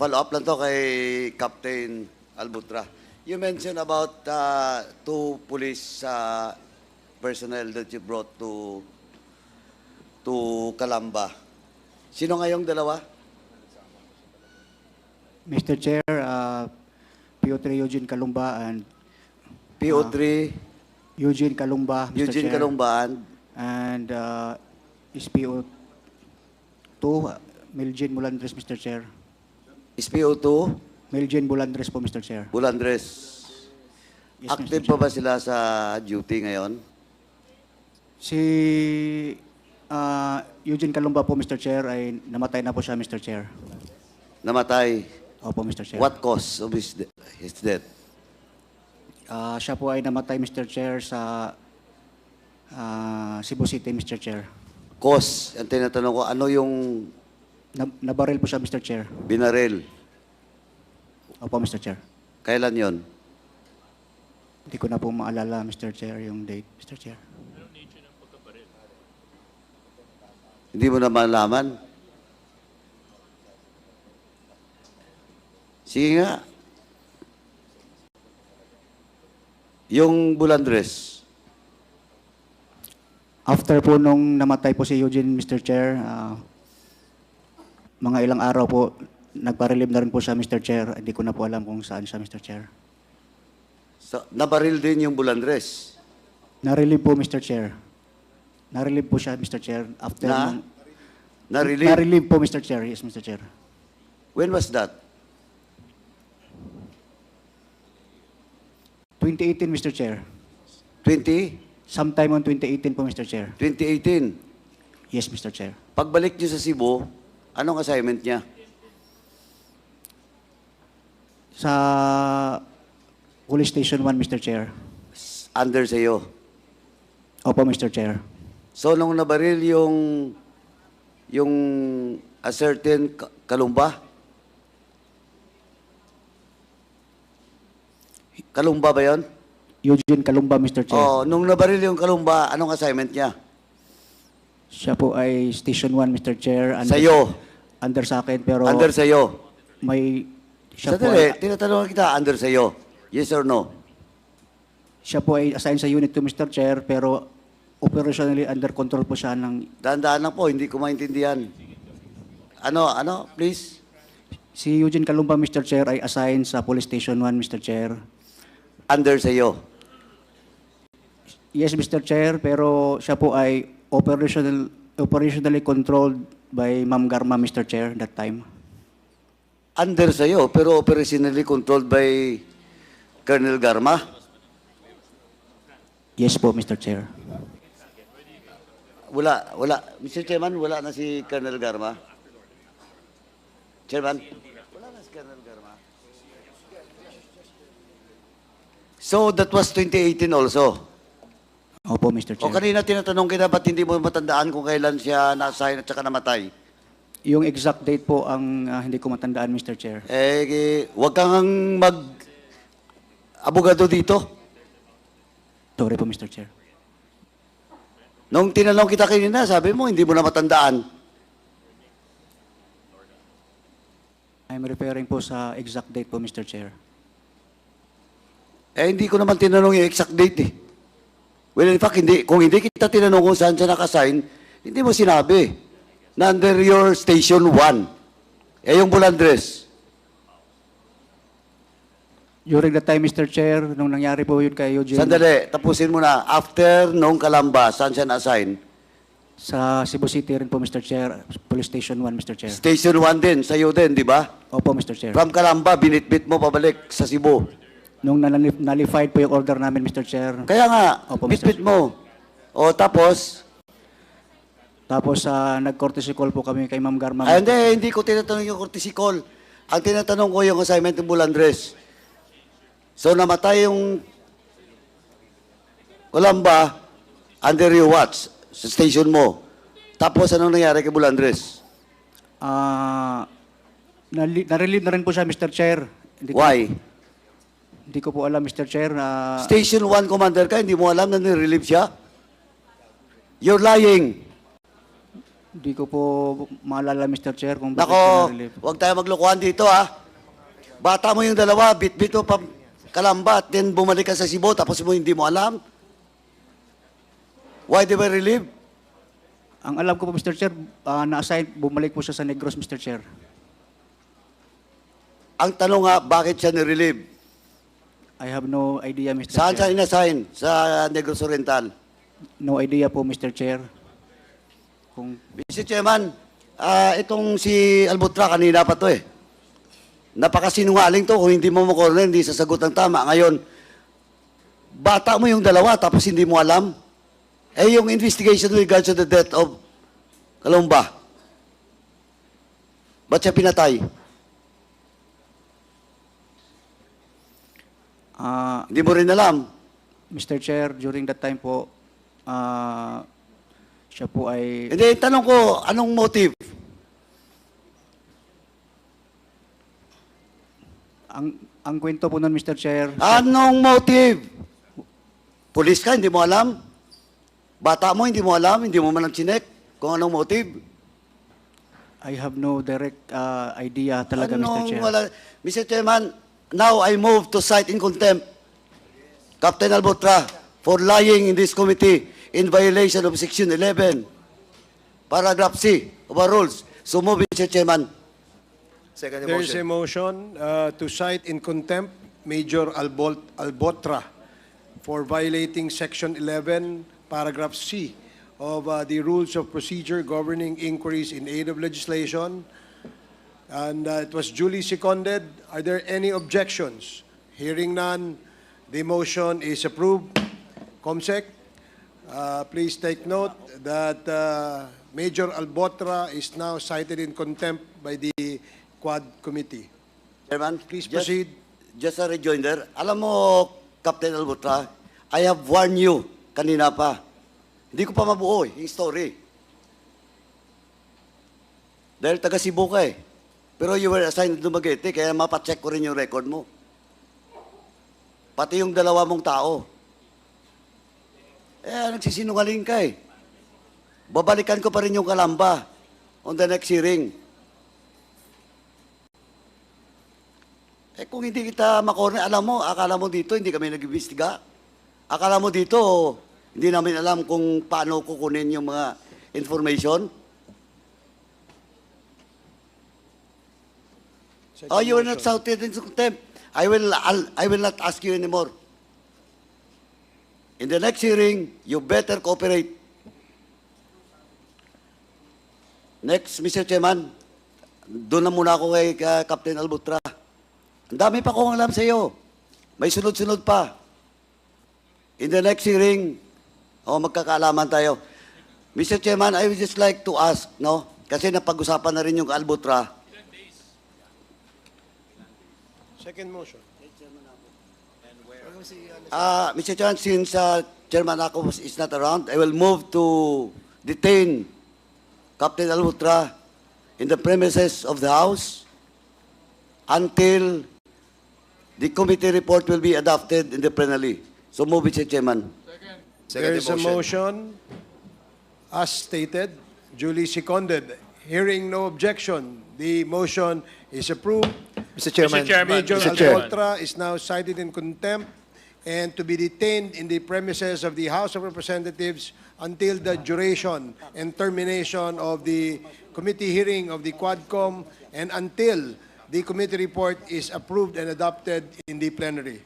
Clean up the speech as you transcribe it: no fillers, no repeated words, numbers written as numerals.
follow-up lang to kay Captain Albutra. You mentioned about two police personnel that you brought to Calamba. Sino ngayong dalawa? Mr. Chair, PO3 Eugene Calumba and PO3, Eugene Calumba, Mr. Eugene Chair. Calumban, And SPO2, Miljen Bulandres, Mr. Chair. SPO2, Miljen Bulandres po, Mr. Chair. Bulandres. Yes, Active Mr. pa Chair. ba sila sa duty ngayon? Si Eugene Calumba po, Mr. Chair, ay namatay na po siya, Mr. Chair. Namatay. Opo, Mr. Chair. What cause of his death? Siya po ay namatay, Mr. Chair, sa Cebu City, Mr. Chair. Cause, ang tinatanong ko, ano yung Nabaril po siya, Mr. Chair. binaril? Opo, Mr. Chair. Kailan yon? Hindi ko na po maalala, Mr. Chair, yung date, Mr. Chair. Hindi mo na malaman? Sige nga. Yung Bulandres, After po nung namatay po si Eugene, Mr. Chair, mga ilang araw po, nagpa-relieve na rin po siya, Mr. Chair. Hindi ko na po alam kung saan siya, Mr. Chair. nabaril din yung Bulandres. Na-relieve po, Mr. Chair. Na-relieve po siya, Mr. Chair. After Na? nung- Na-relieve? Na-relieve po, Mr. Chair. Yes, Mr. Chair. When was that? 2018, Mr. Chair. 20? Sometime on 2018 po, Mr. Chair. 2018. Yes, Mr. Chair. Pagbalik niyo sa Cebu, anong assignment niya? Sa Police Station 1, Mr. Chair. Under sa'yo. Opo, Mr. Chair. So, nung nabaril yung a certain Kalumba? Kalumba ba yon? Eugene Calumba, Mr. Chair. Oh, nung nabaril yung Kalumba, anong assignment niya? Siya po ay Station 1, Mr. Chair. Sa'yo. Under sa akin, pero Under sa'yo. may... Siya po, Sandali, ay, tinatanong kita, under sa'yo. Yes or no? siya po ay assigned sa Unit 2, Mr. Chair, pero operationally under control po siya ng... Dahan-dahan lang po, hindi ko maintindihan. Ano, please? Si Eugene Calumba, Mr. Chair, ay assigned sa Police Station 1, Mr. Chair. Under sa'yo. Yes, Mr. Chair, pero siya po ay operationally controlled by Ma'am Garma, Mr. Chair, that time. Under sa'yo, pero operationally controlled by Colonel Garma? Yes po, Mr. Chair. Wala. Mr. Chairman, wala na si Colonel Garma? Chairman? Wala na si Colonel Garma. So, that was 2018 also? Opo, Mr. O Chair. kanina tinatanong kita, ba't hindi mo matandaan kung kailan siya na-assign at saka namatay? Yung exact date po ang hindi ko matandaan, Mr. Chair. Huwag kang mag-abogado dito. Sorry po, Mr. Chair. Nung tinanong kita kanina, sabi mo, hindi mo na matandaan. I'm referring po sa exact date po, Mr. Chair. Hindi ko naman tinanong yung exact date eh. Well, in fact, kung hindi kita tinanong kung saan siya nakasign, hindi mo sinabi na under your station 1. Yung Bulandres. During the time, Mr. Chair, nung nangyari po yun kay Eugene, Sandali, tapusin mo na. After nung Calamba, saan siya na-assign? sa Cebu City rin po, Mr. Chair, Police Station 1, Mr. Chair. Station 1 din, sa'yo din, di ba? Opo, Mr. Chair. From Calamba, binitbit mo pabalik sa Cebu. Nung nullified po yung order namin, Mr. Chair. Kaya nga, Opo, Mr. bitbit mo. O tapos, Tapos nag-courtesy call po kami kay Ma'am Garma. hindi ko tinatanong yung courtesy call. Ang tinatanong ko yung assignment ng Bulandres. So namatay yung Calamba under your watch sa station mo. Tapos anong nangyari kay Bulandres? Na-relieve na rin po siya, Mr. Chair. Why? Hindi ko po alam, Mr. Chair. Station 1 commander ka, hindi mo alam na nirelieve siya? You're lying. Hindi ko po maalala, Mr. Chair, kung bakit po Nako, na-relieve. huwag tayo maglokohan dito ha. Bata mo yung dalawa, bit-bit mo pa Kalamba, at then bumalik ka sa Cebu, tapos mo hindi mo alam. Why they were relieved? Ang alam ko po, Mr. Chair, na-assign, bumalik po siya sa Negros, Mr. Chair. Ang tanong nga, bakit siya ni-relieve? I have no idea, Mr. Saan siya Chair. inassign? Sa Negros Oriental. No idea po, Mr. Chair. Kung Mr. Chairman, itong si Albutra, kanina pa to eh. Napakasinungaling to, kung hindi mo makorner, hindi sasagot ng tama. Ngayon, bata mo yung dalawa, tapos hindi mo alam. Eh, yung investigation with regards to the death of Kalumba, ba't siya pinatay? Hindi mo rin alam. Mr. Chair, during that time po, siya po ay... Hindi, tanong ko, anong motive? Ang kwento po nun, Mr. Chair, Anong motive? Pulis ka, hindi mo alam? Bata mo, hindi mo alam? Hindi mo man lang chinek kung anong motive? I have no direct idea talaga, Mr. Chair. Mr. Chairman, now I move to cite in contempt Captain Albutra for lying in this committee in violation of Section 11, Paragraph C of our rules. So move, Mr. Chairman. Second There is a motion. motion to cite in contempt Major Albotra for violating Section 11, Paragraph C of the Rules of Procedure governing inquiries in aid of legislation. And it was duly seconded. Are there any objections? Hearing none, the motion is approved. Comsec, please take note that Major Albotra is now cited in contempt by the Quad Committee. Chairman, Please proceed. Just a rejoinder. Alam mo, Captain Albutra, I have warned you kanina pa. Hindi ko pa mabuo yung story. Dahil taga Cebu ka eh. Pero you were assigned to Dumaguete, kaya mapacheck ko rin yung record mo. Pati yung dalawa mong tao. Nagsisinungaling ka eh. Babalikan ko pa rin yung Kalamba on the next hearing. Kung hindi kita makorner, alam mo, akala mo dito, hindi kami nag-imbestiga. Akala mo dito, hindi namin alam kung paano kukunin yung mga information. Oh, you are not shouted in contempt. I will not ask you anymore. In the next hearing, you better cooperate. Next, Mr. Chairman, doon na muna ako kay Captain Albutra. Ang dami pa kong alam sa iyo. May sunod-sunod pa. In the next hearing, magkakaalaman tayo. Mr. Chairman, I would just like to ask, no? Kasi napag-usapan na rin yung Albutra. Second motion. Mr. Chairman, since Chairman Ako is not around, I will move to detain Captain Albutra in the premises of the House until the committee report will be adopted in the plenary. So move, Mr. Chairman. There is a motion, as stated, duly seconded. Hearing no objection, the motion is approved. Mr. Chairman. Major Mr. Chair. Albotra is now cited in contempt and to be detained in the premises of the House of Representatives until the duration and termination of the committee hearing of the Quadcom and until the committee report is approved and adopted in the plenary.